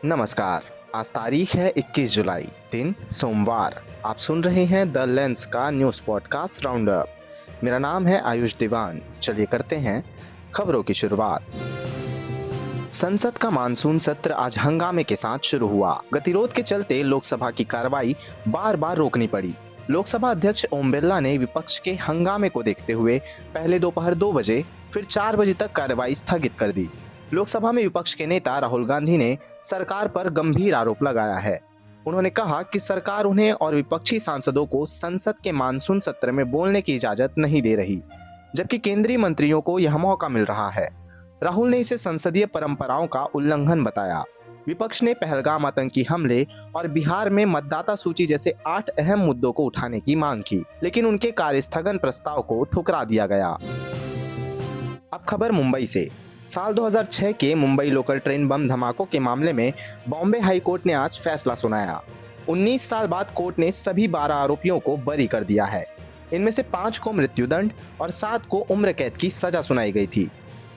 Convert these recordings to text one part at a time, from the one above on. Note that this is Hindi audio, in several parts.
नमस्कार। आज तारीख है 21 जुलाई, दिन सोमवार। आप सुन रहे हैं द लेंस का न्यूज़ पॉडकास्ट राउंड अप। मेरा नाम है आयुष दीवान। चलिए करते हैं खबरों की शुरुआत। संसद का मानसून सत्र आज हंगामे के साथ शुरू हुआ। गतिरोध के चलते लोकसभा की कार्रवाई बार बार रोकनी पड़ी। लोकसभा अध्यक्ष ओम बिरला ने विपक्ष के हंगामे को देखते हुए पहले दोपहर 2 बजे फिर 4 बजे तक कार्रवाई स्थगित कर दी। लोकसभा में विपक्ष के नेता राहुल गांधी ने सरकार पर गंभीर आरोप लगाया है। उन्होंने कहा कि सरकार उन्हें और विपक्षी सांसदों को संसद के मानसून सत्र में बोलने की इजाजत नहीं दे रही, जबकि केंद्रीय मंत्रियों को यह मौका मिल रहा है। राहुल ने इसे संसदीय परंपराओं का उल्लंघन बताया। विपक्ष ने पहलगाम आतंकी हमले और बिहार में मतदाता सूची जैसे 8 अहम मुद्दों को उठाने की मांग की, लेकिन उनके कार्यस्थगन प्रस्ताव को ठुकरा दिया गया। अब खबर मुंबई से। साल 2006 के मुंबई लोकल ट्रेन बम धमाकों के मामले में बॉम्बे हाई कोर्ट ने आज फैसला सुनाया। 19 साल बाद कोर्ट ने सभी 12 आरोपियों को बरी कर दिया है। इनमें से 5 को मृत्युदंड और 7 को उम्र कैद की सजा सुनाई गई थी।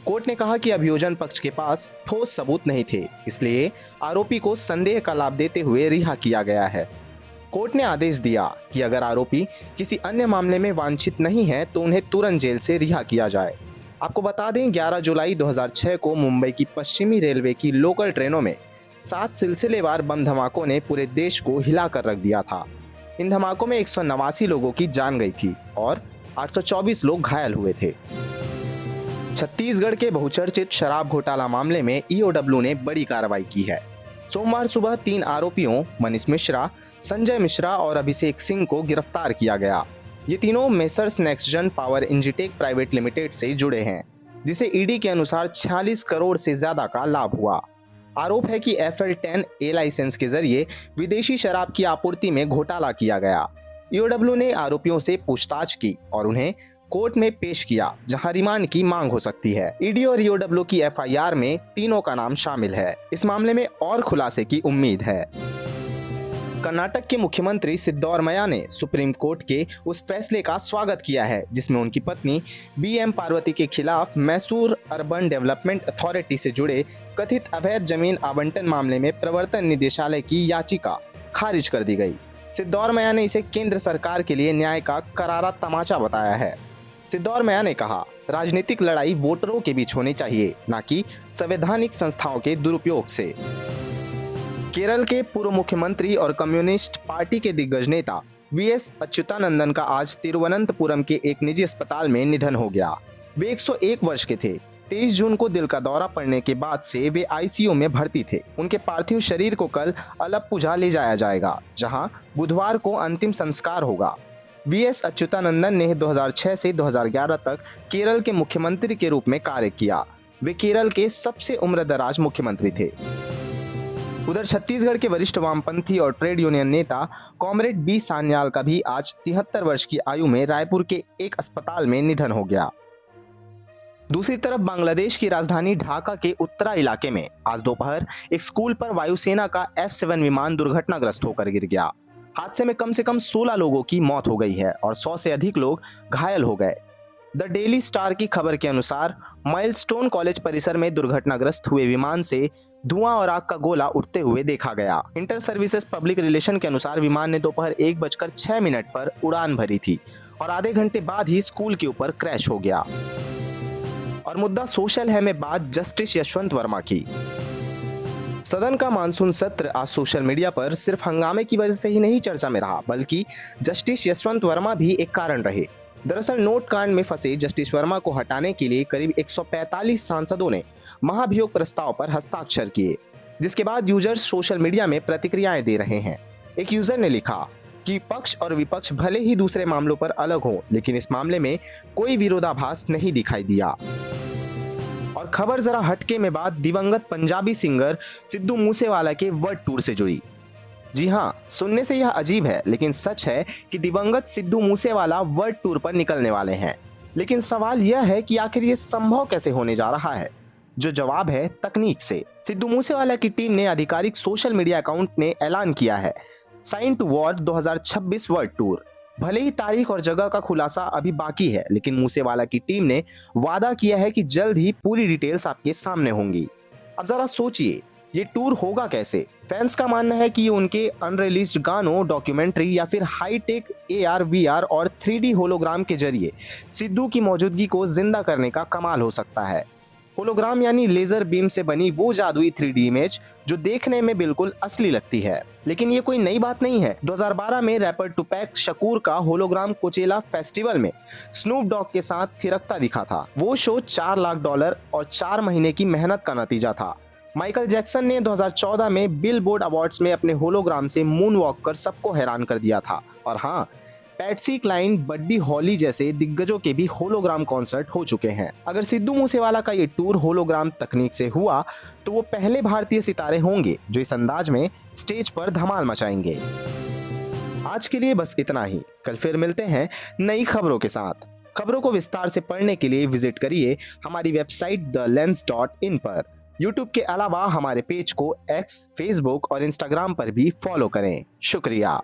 कोर्ट ने कहा कि अभियोजन पक्ष के पास ठोस सबूत नहीं थे, इसलिए आरोपी को संदेह का लाभ देते हुए रिहा किया गया है। कोर्ट ने आदेश दिया कि अगर आरोपी किसी अन्य मामले में वांछित नहीं है तो उन्हें तुरंत जेल से रिहा किया जाए। आपको बता दें, 11 जुलाई 2006 को मुंबई की पश्चिमी रेलवे की लोकल ट्रेनों में 7 सिलसिलेवार बम धमाकों ने पूरे देश को हिलाकर रख दिया था। इन धमाकों में 189 लोगों की जान गई थी और 824 लोग घायल हुए थे। छत्तीसगढ़ के बहुचर्चित शराब घोटाला मामले में ईओडब्ल्यू ने बड़ी कार्रवाई की है। सोमवार सुबह 3 आरोपियों मनीष मिश्रा, संजय मिश्रा और अभिषेक सिंह को गिरफ्तार किया गया। ये तीनों Messrs NextGen power Engitech private limited से जुड़े हैं, जिसे ईडी के अनुसार 46 करोड़ से ज्यादा का लाभ हुआ। आरोप है कि FL10 ए लाइसेंस के जरिए विदेशी शराब की आपूर्ति में घोटाला किया गया। ईओडब्ल्यू ने आरोपियों से पूछताछ की और उन्हें कोर्ट में पेश किया, जहां रिमांड की मांग हो सकती है। ईडी और ईओडब्ल्यू की FIR में तीनों का नाम शामिल है। इस मामले में और खुलासे की उम्मीद है। कर्नाटक के मुख्यमंत्री सिद्धरमैया ने सुप्रीम कोर्ट के उस फैसले का स्वागत किया है जिसमें उनकी पत्नी BM पार्वती के खिलाफ मैसूर अर्बन डेवलपमेंट अथॉरिटी से जुड़े कथित अवैध जमीन आवंटन मामले में प्रवर्तन निदेशालय की याचिका खारिज कर दी गई। सिद्धरमैया ने इसे केंद्र सरकार के लिए न्याय का करारा तमाचा बताया है। सिद्धरमैया ने कहा, राजनीतिक लड़ाई वोटरों के बीच होनी चाहिए, न कि संवैधानिक संस्थाओं के दुरुपयोग से। केरल के पूर्व मुख्यमंत्री और कम्युनिस्ट पार्टी के दिग्गज नेता VS अच्युतानंदन का आज तिरुवनंतपुरम के एक निजी अस्पताल में निधन हो गया। वे 101 वर्ष के थे। 23 जून को दिल का दौरा पड़ने के बाद से वे ICU में भर्ती थे। उनके पार्थिव शरीर को कल अलप्पुझा ले जाया जाएगा, जहां बुधवार को अंतिम संस्कार होगा। VS अच्युतानंदन ने 2006 से 2011 तक केरल के मुख्यमंत्री के रूप में कार्य किया। वे केरल के सबसे उम्रदराज मुख्यमंत्री थे। उधर छत्तीसगढ़ के वरिष्ठ वामपंथी और ट्रेड यूनियन नेता कॉमरेड B सान्याल का भी आज 73 वर्ष की आयु में रायपुर के एक अस्पताल में निधन हो गया। दूसरी तरफ बांग्लादेश की राजधानी ढाका के उत्तरा इलाके में आज दोपहर एक स्कूल पर वायुसेना का F7 विमान दुर्घटनाग्रस्त होकर गिर गया। हादसे में कम से कम 16 लोगों की मौत हो गई है और 100 से अधिक लोग घायल हो गए। द डेली स्टार की खबर के अनुसार माइलस्टोन कॉलेज परिसर में दुर्घटनाग्रस्त हुए विमान से धुआं और आग का गोला उठते हुए देखा गया। इंटर सर्विसेज पब्लिक रिलेशन के अनुसार विमान ने दोपहर 1:06 पर उड़ान भरी थी और आधे घंटे बाद ही स्कूल के ऊपर क्रैश हो गया। और मुद्दा सोशल है में बात जस्टिस यशवंत वर्मा की। सदन का मानसून सत्र आज सोशल मीडिया पर सिर्फ हंगामे की वजह से ही नहीं चर्चा में रहा, बल्कि जस्टिस यशवंत वर्मा भी एक कारण रहे। दरअसल नोट कांड में फंसे जस्टिस वर्मा को हटाने के लिए करीब 145 सांसदों ने महाभियोग प्रस्ताव पर हस्ताक्षर किए, जिसके बाद यूजर्स सोशल मीडिया में प्रतिक्रियाएं दे रहे हैं। एक यूजर ने लिखा कि पक्ष और विपक्ष भले ही दूसरे मामलों पर अलग हों, लेकिन इस मामले में कोई विरोधाभास नहीं दिखाई दिया। और खबर जरा हटके में बात दिवंगत पंजाबी सिंगर सिद्धू मूसेवाला के वर्ल्ड टूर से जुड़ी। जी हाँ, सुनने से यह अजीब है, लेकिन सच है कि दिवंगत सिद्धू मूसेवाला वर्ल्ड टूर पर निकलने वाले हैं। लेकिन सवाल यह है कि आखिर ये संभव कैसे होने जा रहा है? जो जवाब है तकनीक से। सिद्धू मूसेवाला की टीम ने आधिकारिक सोशल मीडिया अकाउंट ने ऐलान किया है, sign to war 2026 world tour. भले ही तारीख और जगह का खुलासा अभी बाकी है, लेकिन मूसेवाला की टीम ने वादा किया है कि जल्द ही पूरी डिटेल्स आपके सामने होंगी। अब जरा सोचिए, ये टूर होगा कैसे? फैंस का मानना है कि ये उनके अनरिलीज्ड गानों, डॉक्यूमेंट्री या फिर हाईटेक AR, VR और 3D होलोग्राम के जरिए सिद्धू की मौजूदगी को जिंदा करने का कमाल हो सकता है। होलोग्राम यानी लेजर बीम से बनी वो जादुई 3D इमेज जो देखने में बिल्कुल असली लगती है। लेकिन ये कोई नई बात नहीं है। 2012 में रैपर टुपैक शकूर का होलोग्राम कोचेला फेस्टिवल में स्नूप डॉग के साथ थिरकता दिखा था। वो शो $4 लाख और 4 महीने की मेहनत का नतीजा था। माइकल जैक्सन ने 2014 में बिलबोर्ड अवार्ड्स में अपने होलोग्राम से मून वॉक कर सबको हैरान कर दिया था। और हाँ, पैट्सी क्लाइन, बड्डी हॉली जैसे दिग्गजों के भी होलोग्राम कॉन्सर्ट हो चुके हैं। अगर सिद्धू मूसेवाला का ये टूर होलोग्राम तकनीक से हुआ तो वो पहले भारतीय सितारे होंगे जो इस अंदाज में स्टेज पर धमाल मचाएंगे। आज के लिए बस इतना ही। कल फिर मिलते हैं नई खबरों के साथ। खबरों को विस्तार से पढ़ने के लिए विजिट करिए हमारी वेबसाइट thelens.in पर। यूट्यूब के अलावा हमारे पेज को X, Facebook और Instagram पर भी फॉलो करें। शुक्रिया।